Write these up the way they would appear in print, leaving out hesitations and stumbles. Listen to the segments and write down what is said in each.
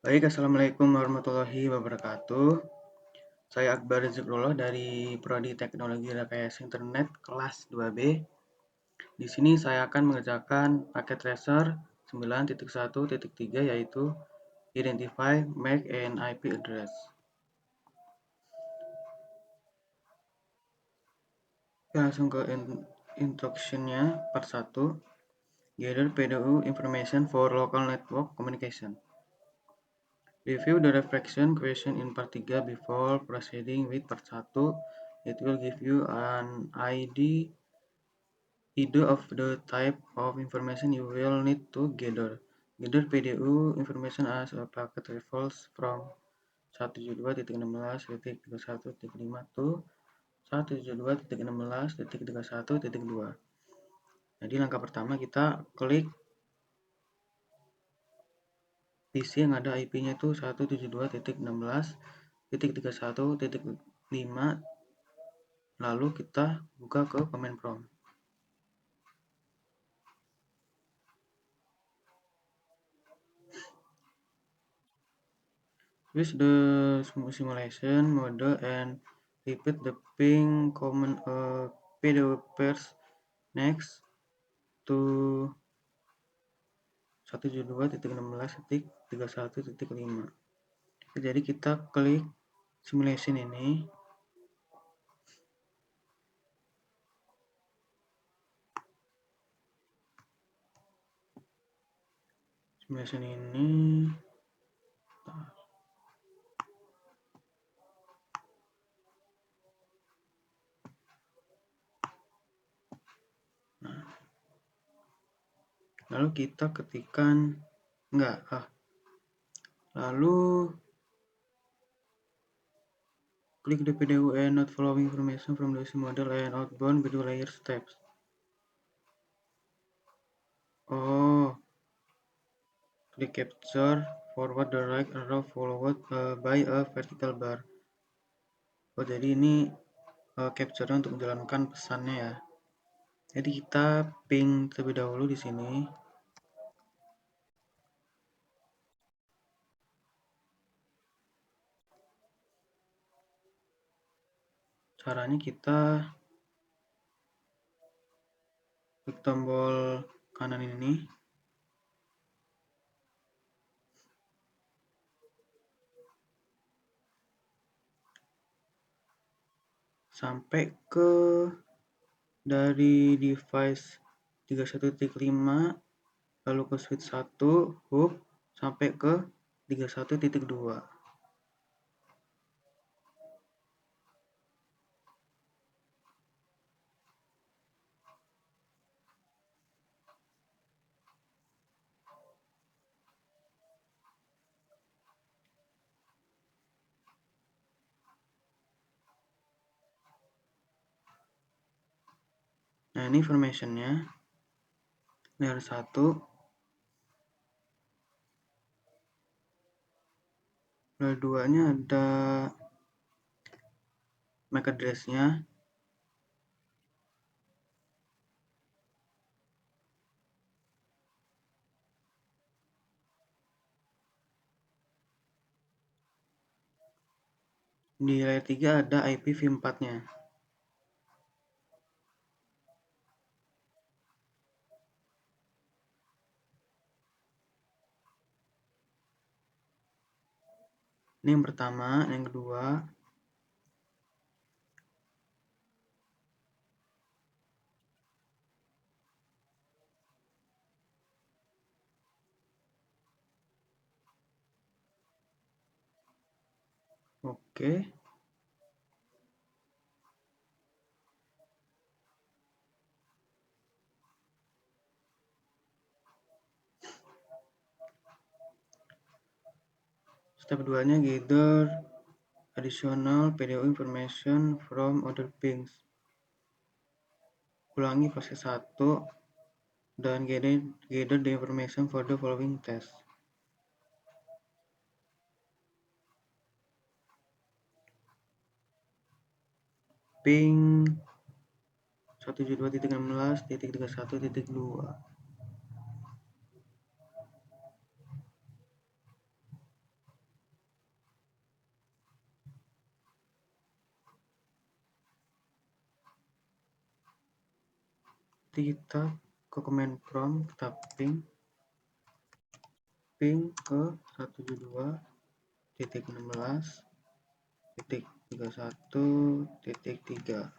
Baik, Assalamualaikum warahmatullahi wabarakatuh. Saya Akbar Zikrullah dari Prodi Teknologi Rekayasa Internet kelas 2B. Di sini saya akan mengerjakan paket tracer 9.1.3 yaitu Identify, MAC, and IP Address. Kita langsung ke instruction-nya part 1. Gather PDU information for local network communication. Review the reflection question in part 3 before proceeding with part 1. It will give you an idea of the type of information you will need to gather. Gather PDU information as a packet travels from 172.16.21.5 to 172.16.31.2. Jadi langkah pertama kita klik PC yang ada IP-nya itu 172.16.31.5, lalu kita buka ke command prompt. Switch the simulation mode and repeat the ping command PDU pairs next to 172.16.31.5. Jadi kita klik simulation ini. Simulation ini lalu kita ketikkan lalu klik the PDU and not following information from the model and outbound PDU layer steps. Klik capture forward the right arrow followed by a vertical bar. Jadi ini capture untuk menjalankan pesannya ya. Jadi kita ping terlebih dahulu di sini. Caranya kita klik tombol kanan ini. Sampai ke dari device 31.5 lalu ke switch 1 hub sampai ke 31.2. Nah, ini informationnya. Layer 1. Layer 2-nya ada MAC address-nya. Di layer 3 ada IPv4-nya. Ini yang pertama, yang kedua. Oke. Step 2-nya gather additional PDU information from other pings. Ulangi proses 1 dan gather the information for the following test. Ping 172.16.31.2. Berarti kita ke command prompt, kita ping ke 172.16.31.3.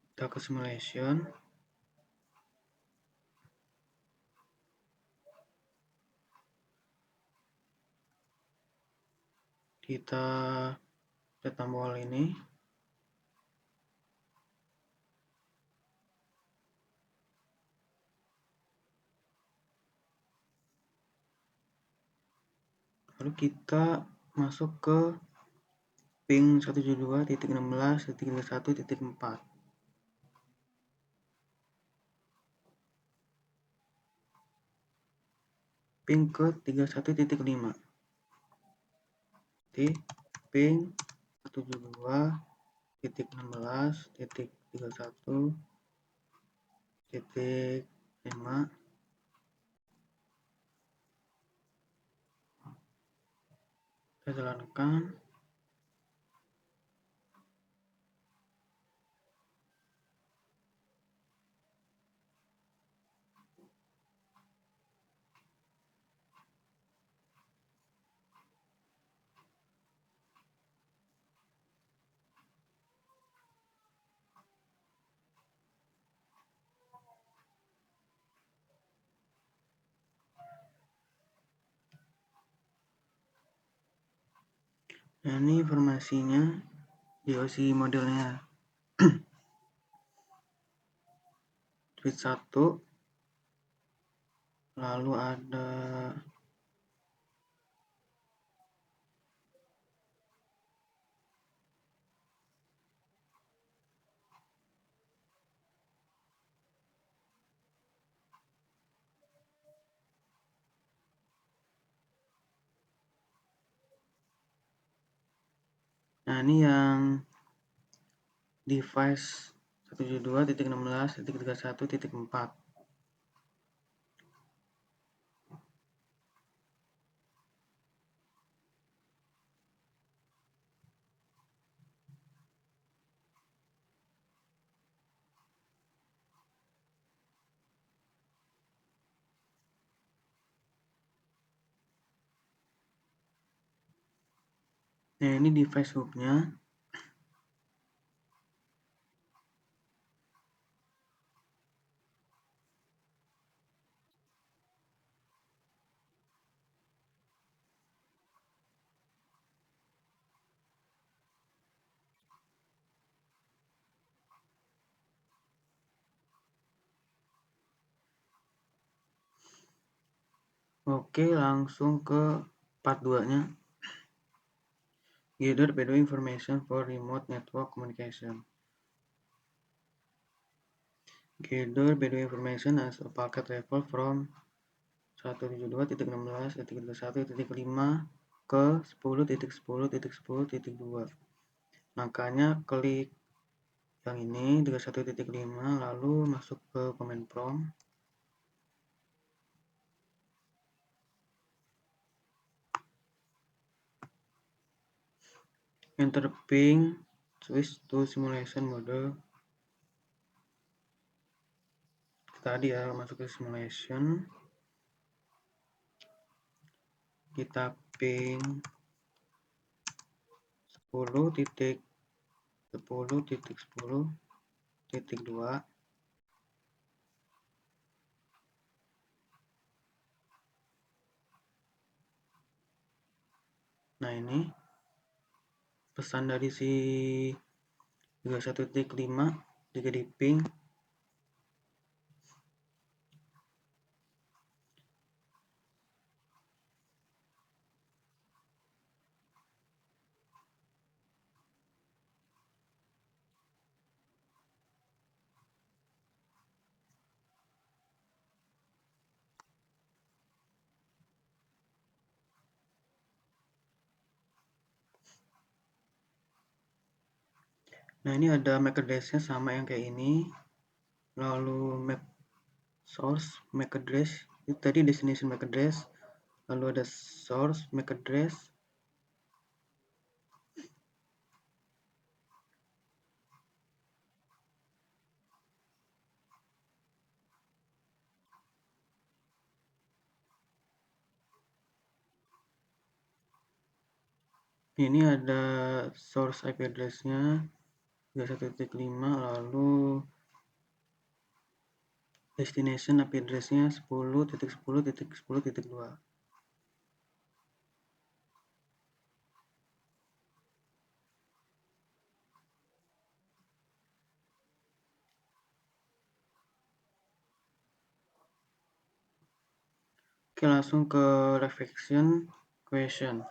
Kita ke simulation. Kita set tombol ini. Lalu kita masuk ke ping 172.16.31.4. Ping ke 31.5. Jadi ping 172.16.31.5. Kita jalankan. Nah, ini informasinya DOC modelnya. Tweet 1, lalu ada nah ini yang device 172.16.31.4. Nah, ini device hubnya. Oke, langsung ke part 2-nya. Gather Bedouin information for remote network communication. Gather Bedouin information as a packet level from 172.16.31.5 ke 10.10.10.2. Makanya klik yang ini 31.5 lalu masuk ke command prompt. Enter ping, switch to simulation mode. Tadi ya masuk ke simulation. Kita ping 10.10.10.2. Nah, ini pesan dari si 31.5 juga di ping. Nah, ini ada MAC address-nya sama yang kayak ini. Lalu MAC source MAC address, itu tadi destination MAC address. Lalu ada source MAC address. Ini ada source IP address-nya 21.5, lalu destination IP address-nya 10.10.10.2. Oke, langsung ke reflection question.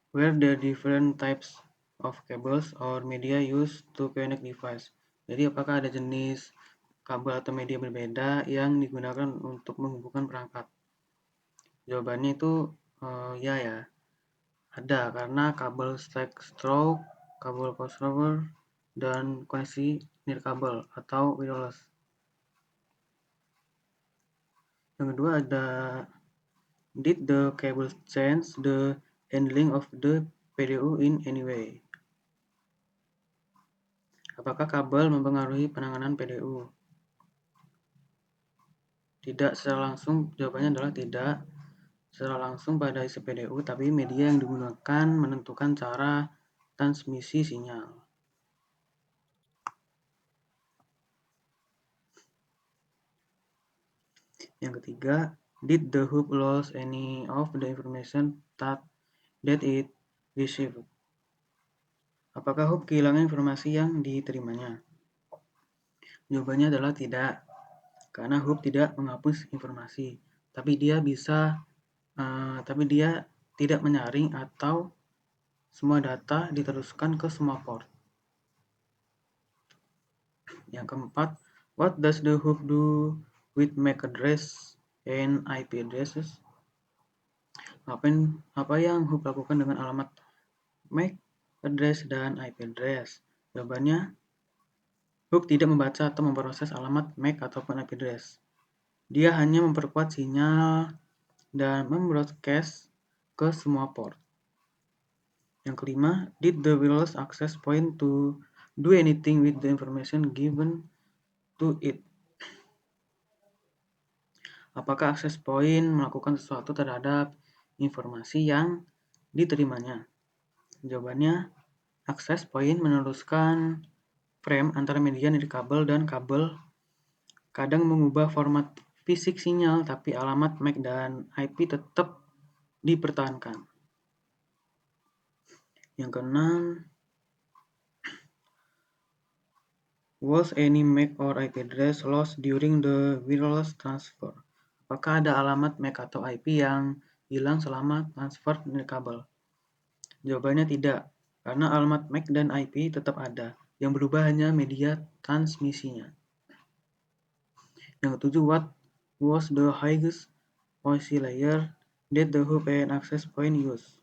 Where the different types of cables or media used to connect device. Jadi apakah ada jenis kabel atau media berbeda yang digunakan untuk menghubungkan perangkat? Jawabannya itu ya. Ada, karena kabel stack stroke, kabel crossover, dan koneksi nirkabel atau wireless. Yang kedua ada, did the cable change the handling of the PDU in any way? Apakah kabel mempengaruhi penanganan PDU? Tidak secara langsung, jawabannya adalah tidak secara langsung pada isi PDU, tapi media yang digunakan menentukan cara transmisi sinyal. Yang ketiga, did the hoop lose any of the information that it received? Apakah hoop kehilangan informasi yang diterimanya? Jawabannya adalah tidak, karena hoop tidak menghapus informasi, tapi dia tidak menyaring atau semua data diteruskan ke semua port. Yang keempat, what does the hoop do with MAC address and IP addresses? Apa yang hoop lakukan dengan alamat MAC address dan IP address? Jawabannya, hoop tidak membaca atau memproses alamat MAC ataupun IP address. Dia hanya memperkuat sinyal dan membroadcast ke semua port. Yang kelima, did the wireless access point to do anything with the information given to it? Apakah access point melakukan sesuatu terhadap informasi yang diterimanya? Jawabannya, access point meneruskan frame antara media nirkabel dan kabel, kadang mengubah format fisik sinyal, tapi alamat MAC dan IP tetap dipertahankan. Yang keenam, was any MAC or IP address lost during the wireless transfer? Apakah ada alamat MAC atau IP yang hilang selama transfer nirkabel? Jawabannya tidak, karena alamat MAC dan IP tetap ada. Yang berubah hanya media transmisinya. Yang ketujuh, what was the highest OSI layer that the hoop and access point use?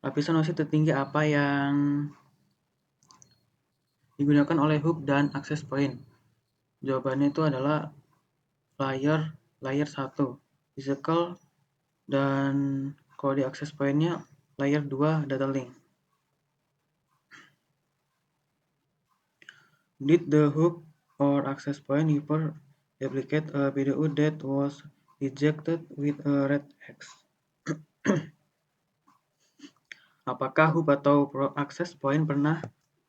Lapisan OSI tertinggi apa yang digunakan oleh hoop dan access point? Jawabannya itu adalah layer 1, physical, dan kalau di access point-nya layer 2, data link. Did the hook or access point ever replicate a PDU that was rejected with a red X? Apakah hook atau access point pernah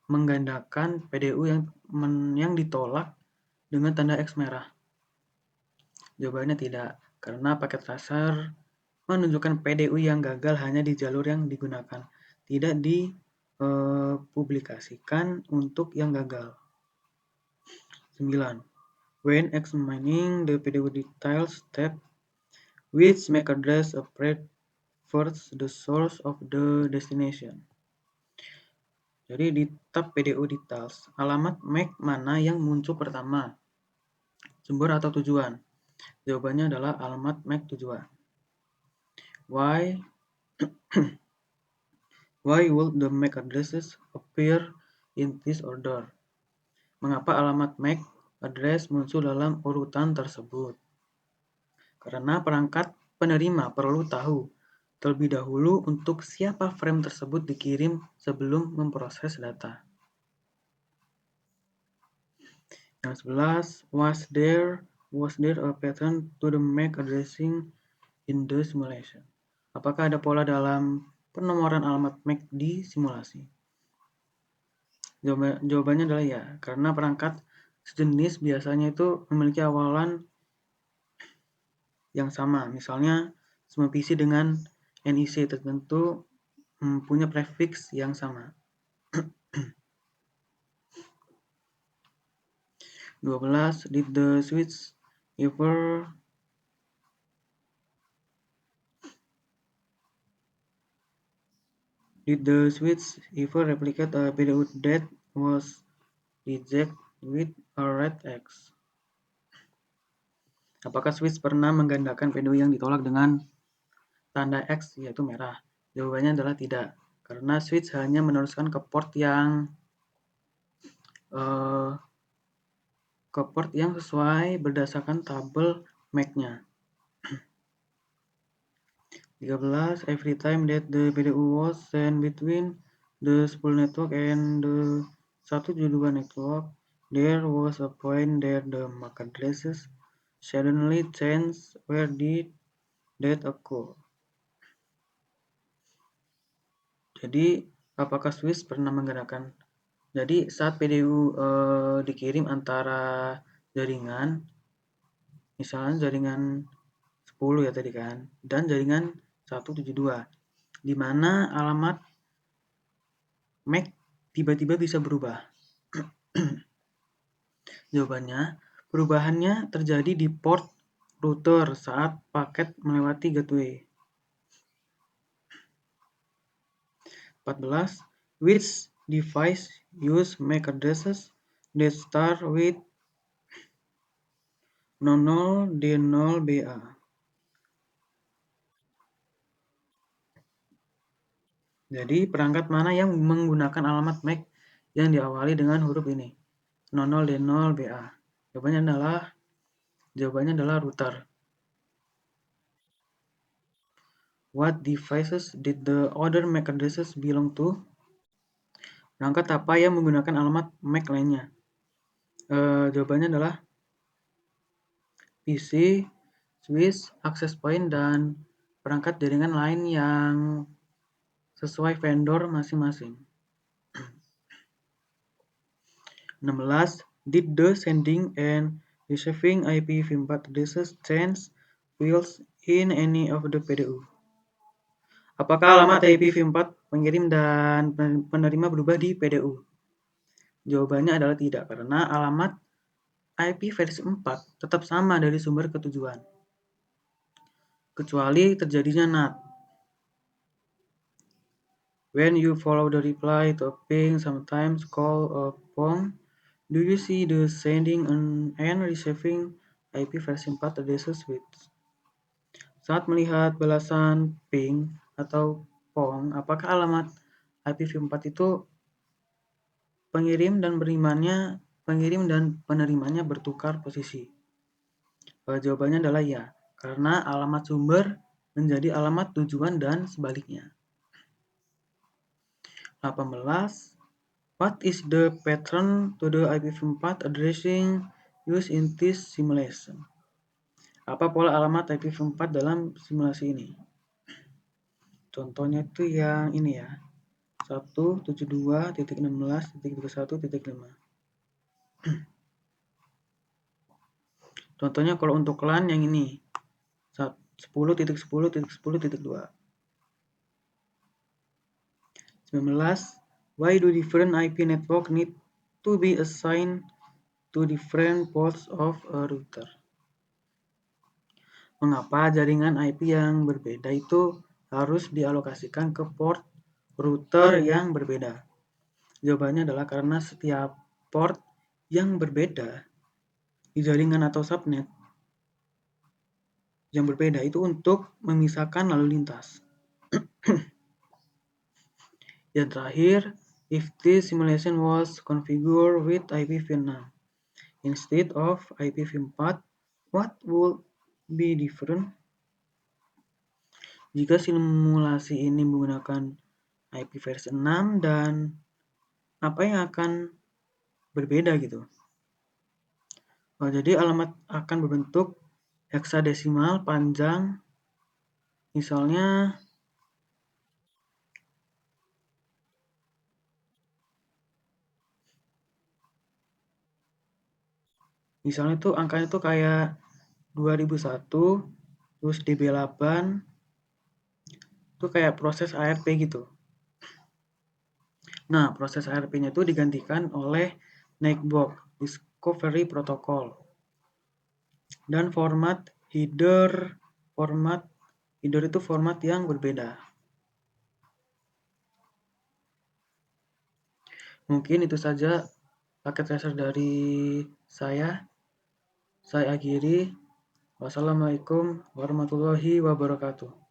menggandakan PDU yang ditolak dengan tanda X merah? Jawabannya tidak, karena paket tracer menunjukkan PDU yang gagal hanya di jalur yang digunakan, tidak dipublikasikan untuk yang gagal. 9. When examining the PDU details step, which MAC address appears first, the source of the destination? Jadi di tab PDU details, alamat MAC mana yang muncul pertama? Sumber atau tujuan? Jawabannya adalah alamat MAC tujuan. Why would the MAC addresses appear in this order? Mengapa alamat MAC address muncul dalam urutan tersebut? Karena perangkat penerima perlu tahu terlebih dahulu untuk siapa frame tersebut dikirim sebelum memproses data. Yang 11, was there Was there a pattern to the MAC addressing in the simulation? Apakah ada pola dalam penomoran alamat MAC di simulasi? Jawabannya adalah ya, karena perangkat sejenis biasanya itu memiliki awalan yang sama. Misalnya, semua PC dengan NIC tertentu punya prefix yang sama. 12. Did the switch ever replicate a PDU that was rejected with a red X? Apakah switch pernah menggandakan PDU yang ditolak dengan tanda X, yaitu merah? Jawabannya adalah tidak, karena switch hanya meneruskan ke port yang sesuai berdasarkan tabel MAC-nya. 13. Every time that the PDU was sent between the spool network and the 172 network, there was a point there the MAC addresses suddenly changed. Where did that occur? Jadi, apakah switch pernah menggunakan? Jadi, saat PDU dikirim antara jaringan, misalnya jaringan 10 ya tadi kan, dan jaringan 172, di mana alamat MAC tiba-tiba bisa berubah. Jawabannya, perubahannya terjadi di port router saat paket melewati gateway. 14. Which device use MAC addresses that start with 00D0BA? Jadi, perangkat mana yang menggunakan alamat MAC yang diawali dengan huruf ini? 00D0BA. Jawabannya adalah router. What devices did the other MAC addresses belong to? Perangkat apa yang menggunakan alamat MAC lainnya? Jawabannya adalah PC, switch, access point, dan perangkat jaringan lain yang sesuai vendor masing-masing. 16. Did the sending and receiving IPv4 addresses change fields in any of the PDU? Apakah alamat IPv4 pengirim dan penerima berubah di PDU? Jawabannya adalah tidak, karena alamat IP versi 4 tetap sama dari sumber ke tujuan, kecuali terjadinya NAT. When you follow the reply to a ping, sometimes called a PONG, do you see the sending and receiving IP versi 4 addresses with? Saat melihat balasan ping atau PONG, apakah alamat IPv4 itu pengirim dan penerimanya bertukar posisi? Jawabannya adalah ya, karena alamat sumber menjadi alamat tujuan dan sebaliknya. 18. What is the pattern to the IPv4 addressing used in this simulation? Apa pola alamat IPv4 dalam simulasi ini? Contohnya itu yang ini ya, 172.16.21.5. Contohnya kalau untuk LAN yang ini, 10.10.10.2. 19. Why do different IP network need to be assigned to different ports of a router? Mengapa jaringan IP yang berbeda itu harus dialokasikan ke port router yang berbeda? Jawabannya adalah karena setiap port yang berbeda di jaringan atau subnet yang berbeda itu untuk memisahkan lalu lintas. Yang terakhir, if this simulation was configured with IPv6 instead of IPv4, what would be different? Jika simulasi ini menggunakan IP versi 6 dan apa yang akan berbeda gitu? Jadi alamat akan berbentuk heksadesimal panjang, misalnya tuh angkanya tuh kayak 2001, terus DB8, itu kayak proses ARP gitu. Nah, proses ARP-nya itu digantikan oleh NICBOC, Discovery Protocol. Dan format header itu format yang berbeda. Mungkin itu saja paket tracer dari saya. Saya akhiri. Wassalamualaikum warahmatullahi wabarakatuh.